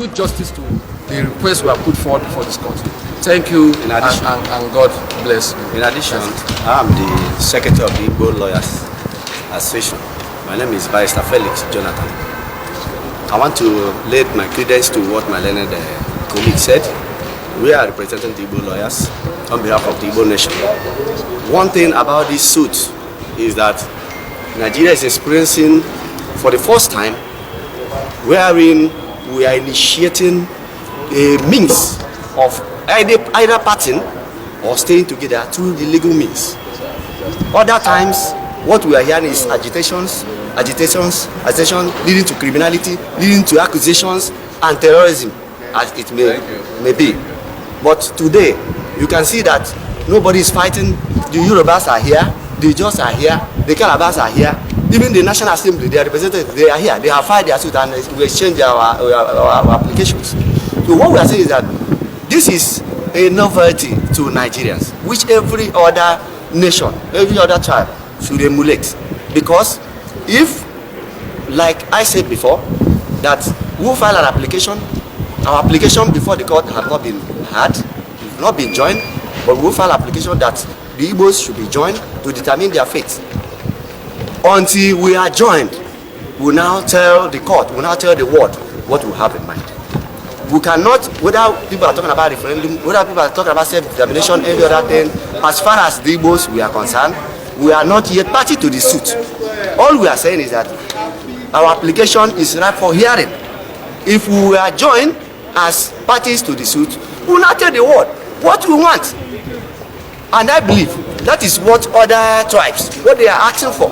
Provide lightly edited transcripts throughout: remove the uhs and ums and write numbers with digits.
quick justice to the request we have put forward before this court. Thank you, and God bless you. In addition, I am the secretary of the Igbo Lawyers Association. My name is Barrister Felix Jonathan. I want to lay my credence to what my learned colleague said. We are representing the Igbo lawyers on behalf of the Igbo nation. One thing about this suit is that Nigeria is experiencing, for the first time, wherein we are initiating a means of either parting or staying together through the legal means. Other times, what we are hearing is agitation leading to criminality, leading to accusations and terrorism, as it may be. But today, you can see that nobody is fighting. The Yorubas are here, the Jos are here, the Calabas are here, even the National Assembly, their representatives, they are here. They have filed their suit and we exchange our applications. So what we are saying is that this is a novelty to Nigerians, which every other nation, every other tribe should emulate. Because if, like I said before, that we file an application, our application before the court has not been had, we've not been joined, but we file application that the Igbos should be joined to determine their fate. Until we are joined, we now tell the court, we now tell the world what we have in mind. We cannot, whether people are talking about referendum, whether people are talking about self-determination, every other thing, as far as the Igbos we are concerned, we are not yet party to the suit. All we are saying is that our application is ripe for hearing. If we are joined as parties to the suit, we will not tell the world what we want. And I believe that is what other tribes, what they are asking for.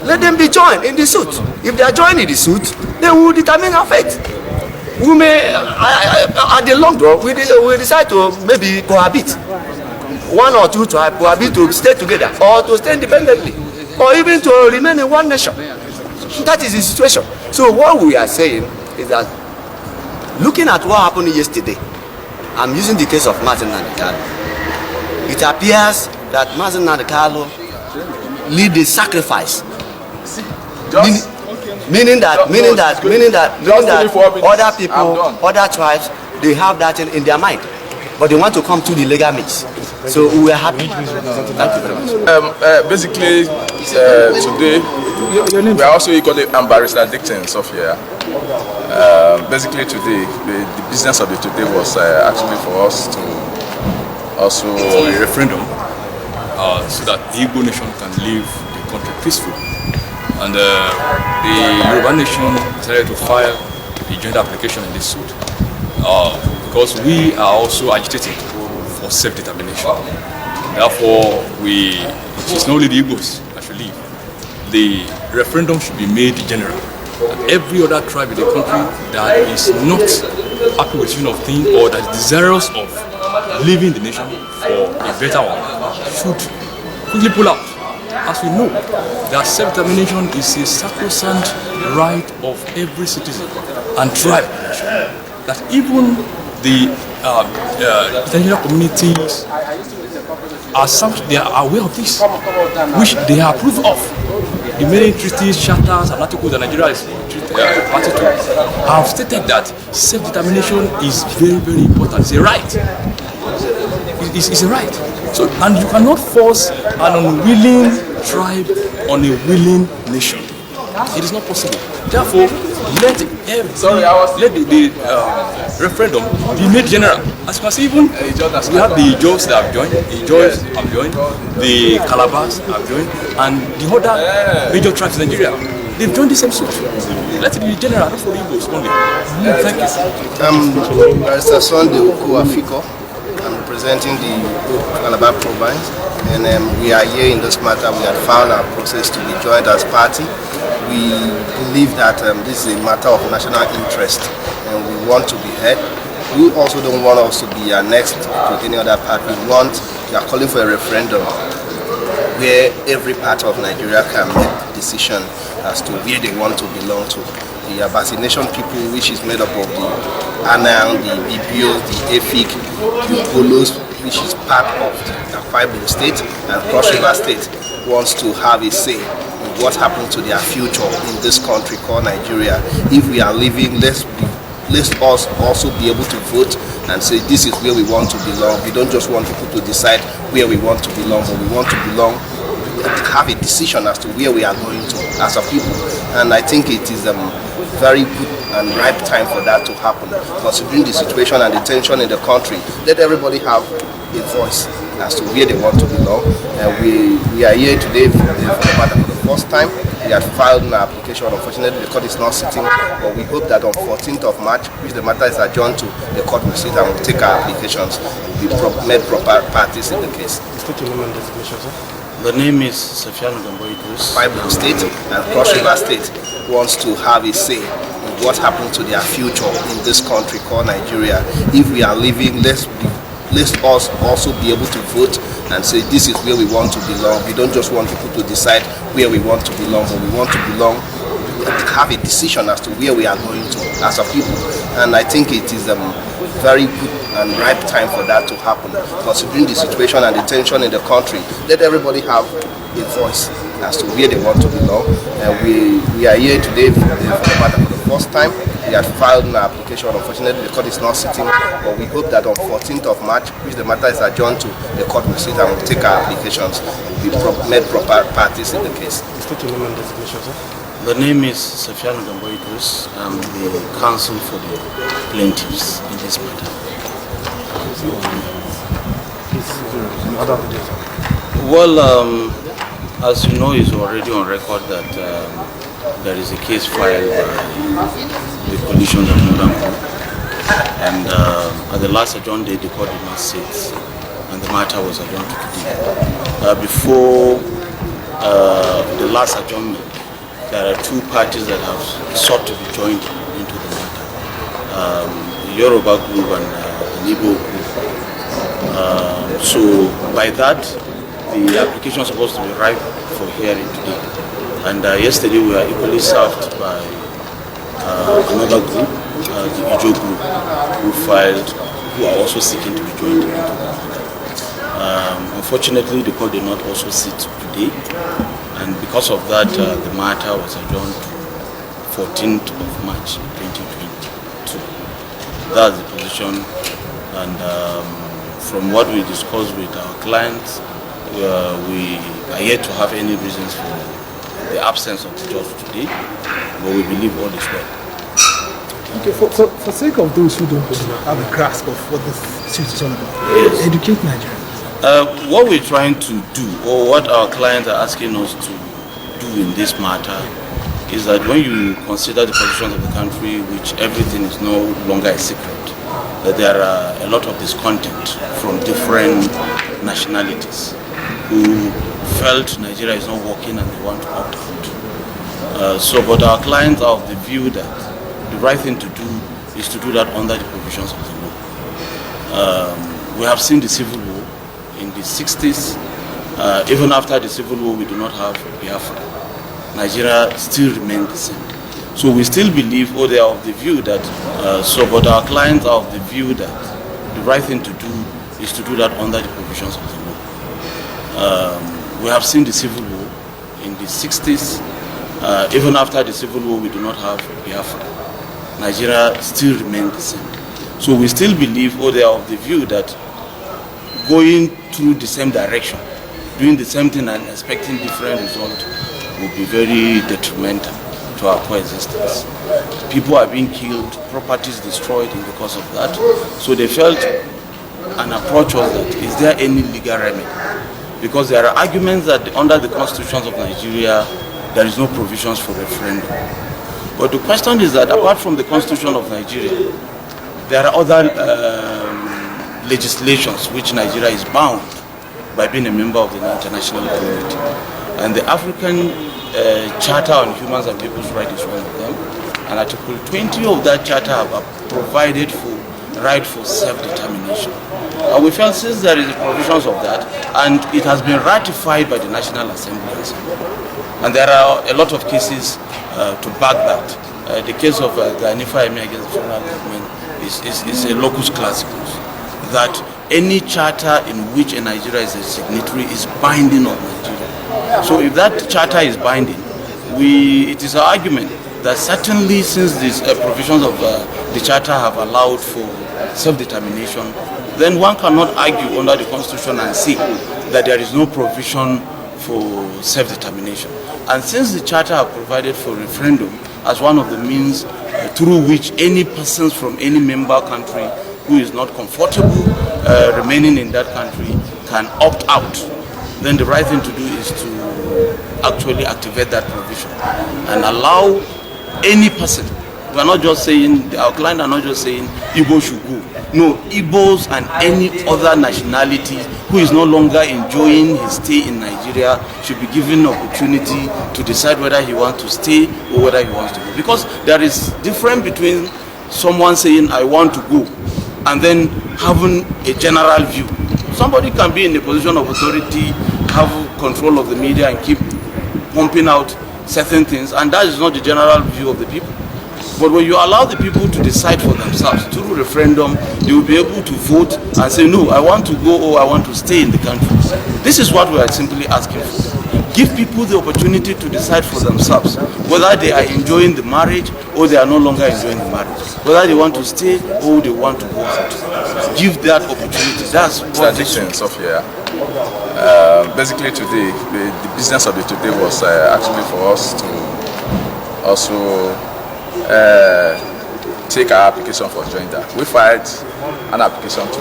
Let them be joined in the suit. If they are joined in the suit, then we will determine our fate. We may, at the long run, we decide to maybe cohabit. One or two tribes cohabit to stay together or to stay independently or even to remain in one nation. That is the situation. So what we are saying is that looking at what happened yesterday, I'm using the case of Martin Nandekalo. It appears that Martin Nandekalo lead the sacrifice. Meaning that other people, other tribes, they have that in their mind, but they want to come to the legal means. So we are happy. Thank you very much. Basically, today we are also equally embarrassed victims of here. Basically, today the business of it today was actually for us to also a referendum, so that the Igbo nation can live the country peacefully. And the Yoruba nation decided to file a joint application in this suit because we are also agitating for self-determination. Therefore, it is not only the Igbos that should leave. The referendum should be made general. And every other tribe in the country that is not happy with of things or that is desirous of leaving the nation for a better one should quickly pull out. As we know, that self-determination is a sacrosanct right of every citizen and tribe. That even the international communities they are aware of this, which they approve of. The many treaties, charters, and articles that Nigeria is party to have stated that self-determination is very, very important. It's a right. It's a right. So, and you cannot force an unwilling tribe on a willing nation. It is not possible. Therefore, let the referendum be made general. As you can see, even we have the Jos that have joined, the Calabas have joined, and the other major tribes in Nigeria. They've joined the same suit. Let it be general, not for the Igbos only. Thank you. Barrister Sunday Okuafiko. I'm representing the Calabar province, and we are here in this matter. We have found our process to be joined as party. We believe that this is a matter of national interest, and we want to be heard. We also don't want us to be annexed to any other part. We are calling for a referendum where every part of Nigeria can make a decision as to where they want to belong to. The Abassi people, which is made up of the Anang, the Bibios, the Efik, the Polos, which is part of the Akwa Ibom state and Cross River state, wants to have a say in what happens to their future in this country called Nigeria. If we are leaving, let's be let us also be able to vote and say this is where we want to belong. We don't just want people to decide where we want to belong, but we want to belong, have a decision as to where we are going to as a people. And I think it is very good and ripe time for that to happen, considering the situation and the tension in the country. Let everybody have a voice as to where they want to belong. We are here today for the first time. We had filed an application. Unfortunately, the court is not sitting, but we hope that on 14th of March, which the matter is adjourned to, the court will sit and will take our applications. We made proper parties in the case. The name is Sefiano Gamboy-Idris. Igbo State and Cross River State wants to have a say in what happens to their future in this country called Nigeria. If we are living, let us also be able to vote and say this is where we want to belong. We don't just want people to decide where we want to belong, but we want to belong, have a decision as to where we are going to as a people. And I think it is very good and ripe time for that to happen, considering the situation and the tension in the country. Let everybody have a voice as to where they want to belong. We are here today for the first time. We had filed an application. Unfortunately, the court is not sitting, but we hope that on 14th of March, which the matter is adjourned to, the court will sit and will take our applications. We made proper parties in the case. The name is Sefiano Gamboy-Idris. I'm the counsel for the plaintiffs in this matter. Well, as you know, it's already on record that there is a case filed by the coalition of Northern Group, and at the last adjourned date, the court did not sit, and the matter was adjourned to today. Before the last adjournment, there are two parties that have sought to be joined into the matter, the Yoruba group and the Igbo group. So by that, the application is supposed to be ripe for hearing today. And yesterday we were equally served by another group, the Igbo group, who are also seeking to be joined into the matter. Unfortunately, the court did not also sit today, and because of that, the matter was adjourned to 14th of March 2022. That's the position, and from what we discussed with our clients, we are yet to have any reasons for the absence of the judge today, but we believe all is well. Okay, for sake of those who don't have a grasp of what this suit is all about, yes. Educate Nigerians. What we're trying to do, or what our clients are asking us to do in this matter, is that when you consider the positions of the country, which everything is no longer a secret, that there are a lot of discontent from different nationalities who felt Nigeria is not working and they want to opt out. But our clients are of the view that the right thing to do is to do that under the provisions of the law. We have seen the civil war in the 60s. Even after the civil war, we do not have Biafra. Nigeria still remains the same. So we still believe, they are of the view that, but our clients are of the view that the right thing to do is to do that under the provisions of the law. We have seen the civil war in the 60s. Even after the civil war, we do not have Biafra. Nigeria still remains the same. So we still believe, they are of the view that going through the same direction, doing the same thing and expecting different results would be very detrimental to our coexistence. People are being killed, properties destroyed in the course of that. So they felt an approach was that, is there any legal remedy? Because there are arguments that under the constitutions of Nigeria, there is no provisions for referendum. But the question is that apart from the constitution of Nigeria, there are other legislations which Nigeria is bound by being a member of the international community. And the African Charter on Human and People's Rights is one of them. And Article 20 of that charter have provided for right for self-determination. And we felt since there is provisions of that, and it has been ratified by the National Assembly. And there are a lot of cases to back that. The case of the Anifa Emi against the federal government is a locus classicus, that any charter in which a Nigeria is a signatory is binding on Nigeria. So if that charter is binding, it is our argument that certainly since these provisions of the Charter have allowed for self-determination, then one cannot argue under the Constitution and say that there is no provision for self-determination. And since the Charter have provided for referendum as one of the means through which any persons from any member country who is not comfortable remaining in that country can opt out, then the right thing to do is to actually activate that provision and allow any person. We are not just saying, our client are not just saying Igbo should go. No, Igbos and any other nationality who is no longer enjoying his stay in Nigeria should be given an opportunity to decide whether he wants to stay or whether he wants to go. Because there is difference between someone saying I want to go and then having a general view. Somebody can be in a position of authority, have control of the media and keep pumping out certain things, and that is not the general view of the people. But when you allow the people to decide for themselves through referendum, they will be able to vote and say, no, I want to go or I want to stay in the country. This is what we are simply asking for. Give people the opportunity to decide for themselves whether they are enjoying the marriage or they are no longer enjoying the marriage, whether they want to stay or they want to go out. Give that opportunity. That's what this is. Basically today, the business of the today was actually for us to also take our application for joinder. We filed an application to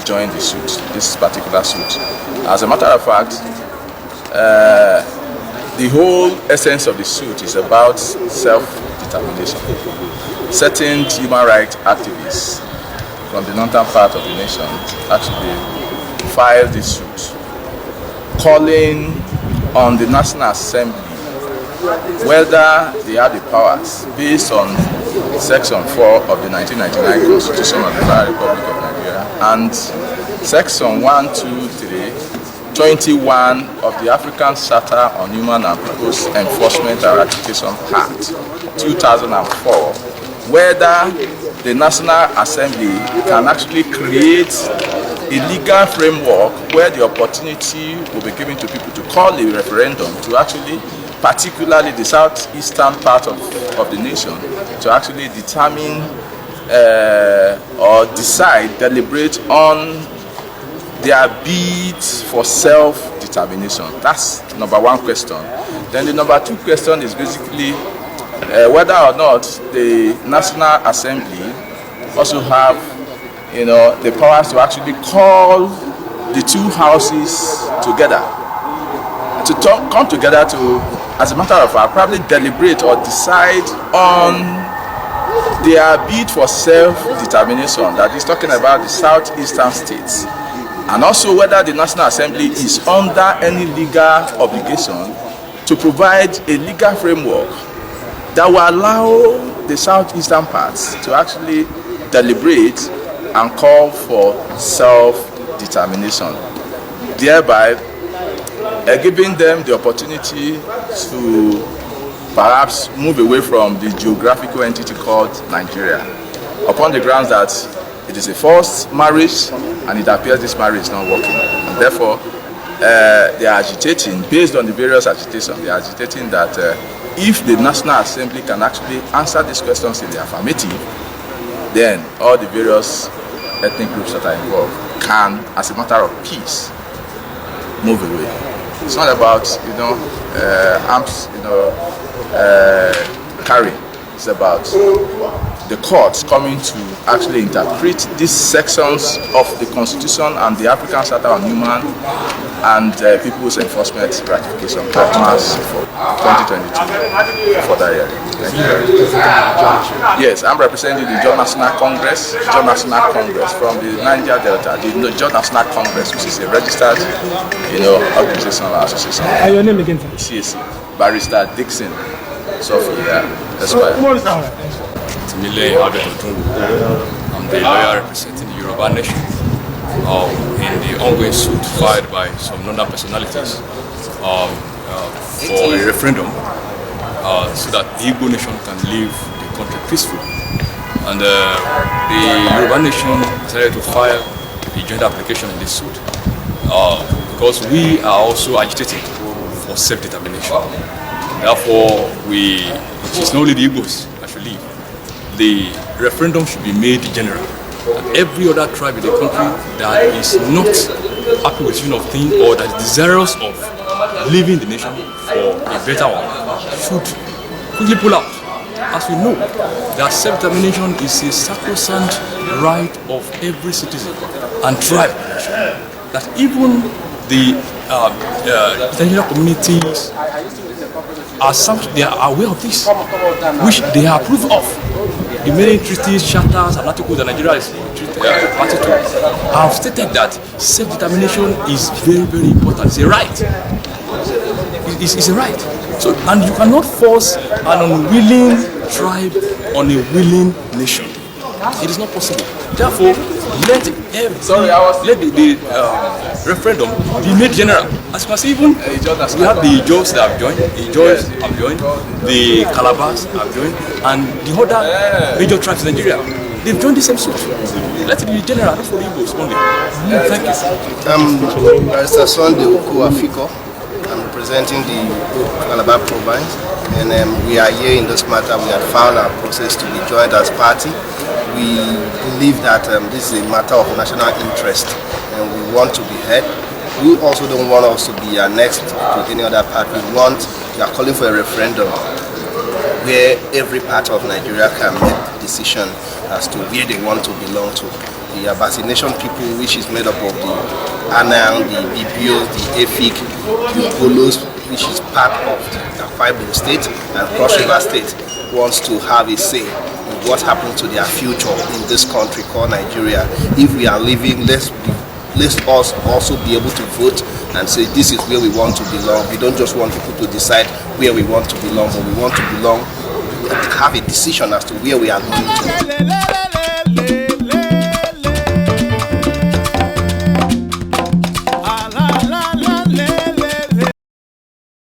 join the suit, this particular suit. As a matter of fact, the whole essence of the suit is about self-determination. Certain human rights activists from the northern part of the nation actually filed this suit, calling on the National Assembly whether they have the powers based on Section 4 of the 1999 Constitution of the Federal Republic of Nigeria and Section 123(21) of the African Charter on Human and People's Enforcement and Ratification Act 2004, whether the National Assembly can actually create a legal framework where the opportunity will be given to people to call a referendum to actually, particularly the southeastern part of the nation, to actually determine or decide, deliberate on their bid for self-determination. That's number one question. Then the number two question is basically whether or not the National Assembly also have, the powers to actually call the two houses together, to come together to, as a matter of fact, probably deliberate or decide on their bid for self-determination, that is talking about the southeastern states, and also whether the National Assembly is under any legal obligation to provide a legal framework that will allow the southeastern parts to actually deliberate and call for self-determination, thereby giving them the opportunity to perhaps move away from the geographical entity called Nigeria, upon the grounds that it is a forced marriage and it appears this marriage is not working. And therefore, they are agitating, based on the various agitations, they are agitating that if the National Assembly can actually answer these questions in the affirmative, then all the various ethnic groups that are involved can, as a matter of peace, move away. It's not about, arms, carrying. It's about the courts coming to actually interpret these sections of the Constitution and the African Charter on Human and People's Enforcement Ratification Act for 2022 for that year. Thank you. Yes, I'm representing the John National Congress from the Niger Delta, the John National Congress, which is a registered, organizational association. Your name again, sir? CAC, Barrister Dixon. Sophia, Esquire. I'm the lawyer representing the Yoruba Nation in the ongoing suit filed by some northern personalities for a referendum so that the Igbo nation can live the country peacefully. And the Yoruba Nation decided to file a joint application in this suit because we are also agitating for self-determination. Therefore, it is not only the Igbos that should leave. The referendum should be made general. And every other tribe in the country that is not happy with of things or that is desirous of leaving the nation for a better one should quickly pull out. As we know, that self-determination is a sacrosanct right of every citizen and tribe. That even the international communities they are aware of this, which they approve of. The many treaties, charters, and articles that Nigeria is party to have stated that self-determination is very, very important. It's a right. It's a right. So, and you cannot force an unwilling tribe on a willing nation. It is not possible. Therefore, let the referendum be made general. As you can see, even we have the Ijaws that have joined, the Calabars have joined, and the other major tribes in Nigeria. They've joined the same suit. Let it be general, not for the Igbos only. Thank you. Barrister Sunday Afiko. I'm representing the Calabar province, and we are here in this matter. We have found our process to be joined as party. We believe that this is a matter of national interest, and we want to be heard. We also don't want us to be annexed to any other part. We are calling for a referendum where every part of Nigeria can make a decision as to where they want to belong to. The Abassi people, which is made up of the Anang, the Bibios, the Efik, the Polos, which is part of the Akwa Ibom state and Cross River state, wants to have a say in what happens to their future in this country called Nigeria. If we are living, let us also be able to vote and say this is where we want to belong. We don't just want people to decide where we want to belong, but we want to belong, have a decision as to where we are going to.